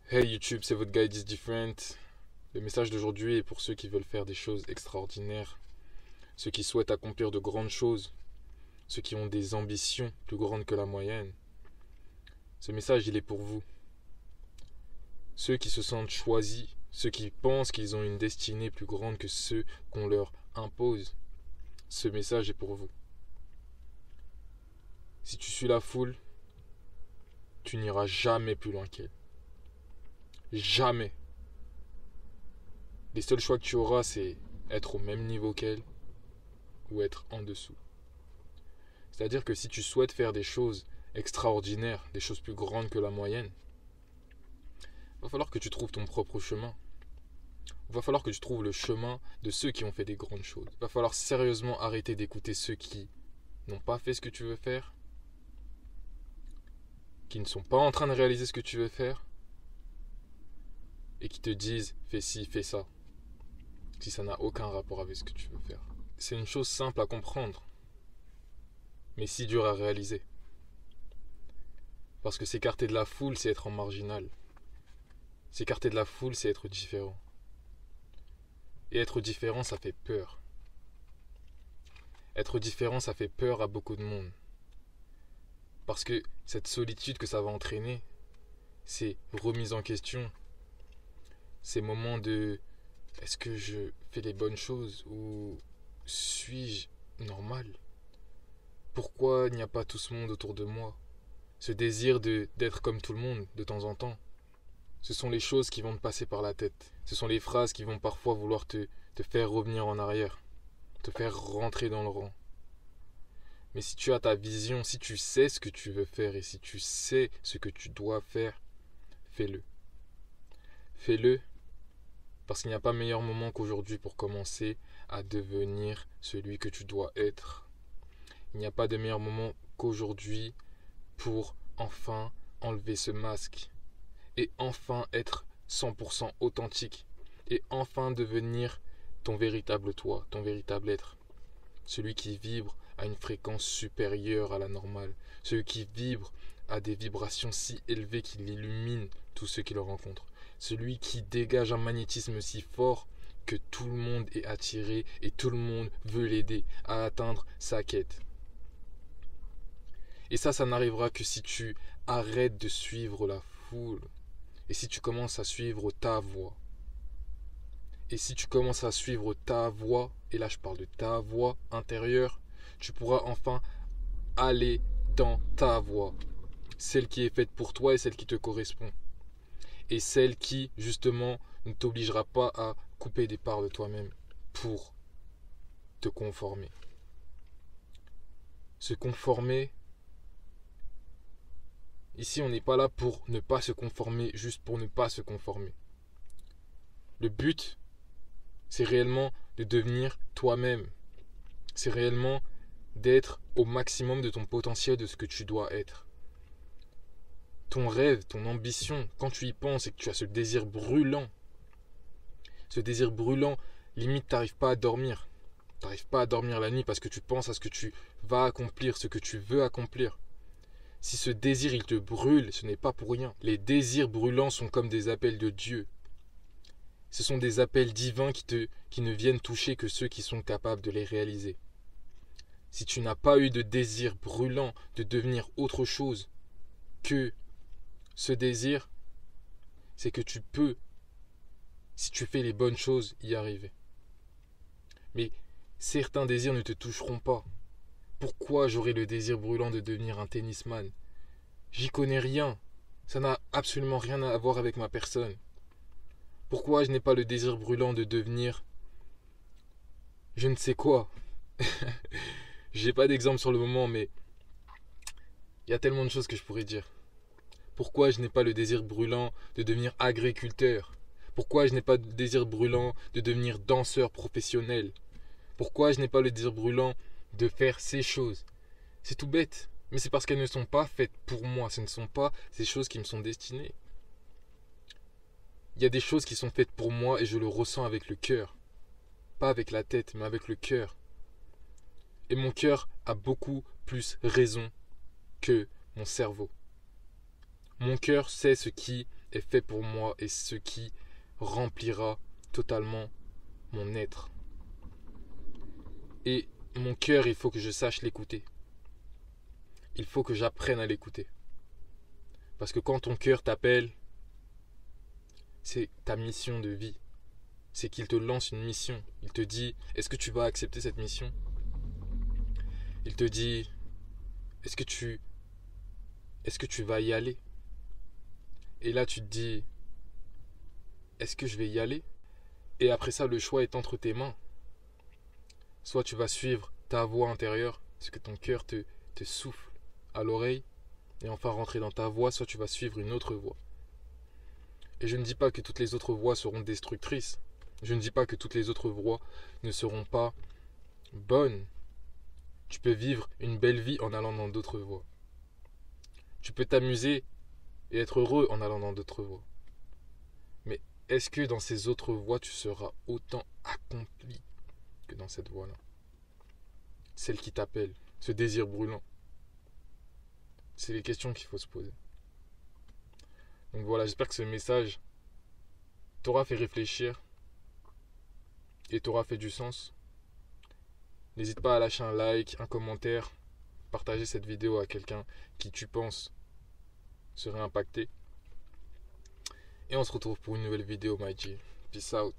Hey YouTube, c'est votre guide is different. Le message d'aujourd'hui est pour ceux qui veulent faire des choses extraordinaires, ceux qui souhaitent accomplir de grandes choses, ceux qui ont des ambitions plus grandes que la moyenne. Ce message, il est pour vous. Ceux qui se sentent choisis, ceux qui pensent qu'ils ont une destinée plus grande que ceux qu'on leur impose. Ce message est pour vous. Si tu suis la foule, tu n'iras jamais plus loin qu'elle. Jamais. Les seuls choix que tu auras, c'est être au même niveau qu'elle ou être en dessous. C'est-à-dire que si tu souhaites faire des choses extraordinaires, des choses plus grandes que la moyenne, il va falloir que tu trouves ton propre chemin. Il va falloir que tu trouves le chemin de ceux qui ont fait des grandes choses. Il va falloir sérieusement arrêter d'écouter ceux qui n'ont pas fait ce que tu veux faire, qui ne sont pas en train de réaliser ce que tu veux faire, et qui te disent fais ci, fais ça, si ça n'a aucun rapport avec ce que tu veux faire. C'est une chose simple à comprendre, mais si dur à réaliser. Parce que s'écarter de la foule, c'est être en marginal. S'écarter de la foule, c'est être différent. Et être différent, ça fait peur. Être différent, ça fait peur à beaucoup de monde. Parce que cette solitude que ça va entraîner, ces remises en question, ces moments de est-ce que je fais les bonnes choses ou suis-je normal? Pourquoi il n'y a pas tout ce monde autour de moi? Ce désir d'être comme tout le monde de temps en temps. Ce sont les choses qui vont te passer par la tête. Ce sont les phrases qui vont parfois vouloir te faire revenir en arrière, te faire rentrer dans le rang. Mais si tu as ta vision, si tu sais ce que tu veux faire et si tu sais ce que tu dois faire, fais-le. Fais-le parce qu'il n'y a pas meilleur moment qu'aujourd'hui pour commencer à devenir celui que tu dois être. Il n'y a pas de meilleur moment qu'aujourd'hui pour enfin enlever ce masque et enfin être 100% authentique et enfin devenir ton véritable toi, ton véritable être. Celui qui vibre à une fréquence supérieure à la normale, celui qui vibre à des vibrations si élevées qu'il illumine tous ceux qui le rencontrent, celui qui dégage un magnétisme si fort que tout le monde est attiré et tout le monde veut l'aider à atteindre sa quête. Et ça n'arrivera que si tu arrêtes de suivre la foule et si tu commences à suivre ta voix. Et si tu commences à suivre ta voix, et là je parle de ta voix intérieure, tu pourras enfin aller dans ta voix. Celle qui est faite pour toi et celle qui te correspond. Et celle qui, justement, ne t'obligera pas à couper des parts de toi-même pour te conformer. Se conformer, ici on n'est pas là pour ne pas se conformer, juste pour ne pas se conformer. Le but, c'est réellement de devenir toi-même. C'est réellement d'être au maximum de ton potentiel, de ce que tu dois être. Ton rêve, ton ambition, quand tu y penses et que tu as ce désir brûlant, limite t'arrives pas à dormir. T'arrives pas à dormir la nuit parce que tu penses à ce que tu vas accomplir, ce que tu veux accomplir. Si ce désir il te brûle, ce n'est pas pour rien. Les désirs brûlants sont comme des appels de Dieu. Ce sont des appels divins qui ne viennent toucher que ceux qui sont capables de les réaliser. Si tu n'as pas eu de désir brûlant de devenir autre chose que ce désir, c'est que tu peux, si tu fais les bonnes choses, y arriver. Mais certains désirs ne te toucheront pas. Pourquoi j'aurais le désir brûlant de devenir un tennisman? J'y connais rien. Ça n'a absolument rien à voir avec ma personne. Pourquoi je n'ai pas le désir brûlant de devenir je ne sais quoi? J'ai pas d'exemple sur le moment, mais il y a tellement de choses que je pourrais dire. Pourquoi je n'ai pas le désir brûlant de devenir agriculteur? Pourquoi je n'ai pas le désir brûlant de devenir danseur professionnel? Pourquoi je n'ai pas le désir brûlant de faire ces choses? C'est tout bête, mais c'est parce qu'elles ne sont pas faites pour moi. Ce ne sont pas ces choses qui me sont destinées. Il y a des choses qui sont faites pour moi et je le ressens avec le cœur. Pas avec la tête, mais avec le cœur. Et mon cœur a beaucoup plus raison que mon cerveau. Mon cœur sait ce qui est fait pour moi et ce qui remplira totalement mon être. Et mon cœur, il faut que je sache l'écouter. Il faut que j'apprenne à l'écouter. Parce que quand ton cœur t'appelle, c'est ta mission de vie. C'est qu'il te lance une mission. Il te dit, est-ce que tu vas accepter cette mission? Il te dit, est-ce que tu vas y aller? Et là, tu te dis, est-ce que je vais y aller? Et après ça, le choix est entre tes mains. Soit tu vas suivre ta voix intérieure, ce que ton cœur te souffle à l'oreille, et enfin rentrer dans ta voix, soit tu vas suivre une autre voix. Et je ne dis pas que toutes les autres voix seront destructrices. Je ne dis pas que toutes les autres voix ne seront pas bonnes. Tu peux vivre une belle vie en allant dans d'autres voies. Tu peux t'amuser et être heureux en allant dans d'autres voies. Mais est-ce que dans ces autres voies, tu seras autant accompli que dans cette voie-là? Celle qui t'appelle, ce désir brûlant. C'est les questions qu'il faut se poser. Donc voilà, j'espère que ce message t'aura fait réfléchir et t'aura fait du sens. N'hésite pas à lâcher un like, un commentaire, partager cette vidéo à quelqu'un qui tu penses serait impacté. Et on se retrouve pour une nouvelle vidéo, my G. Peace out.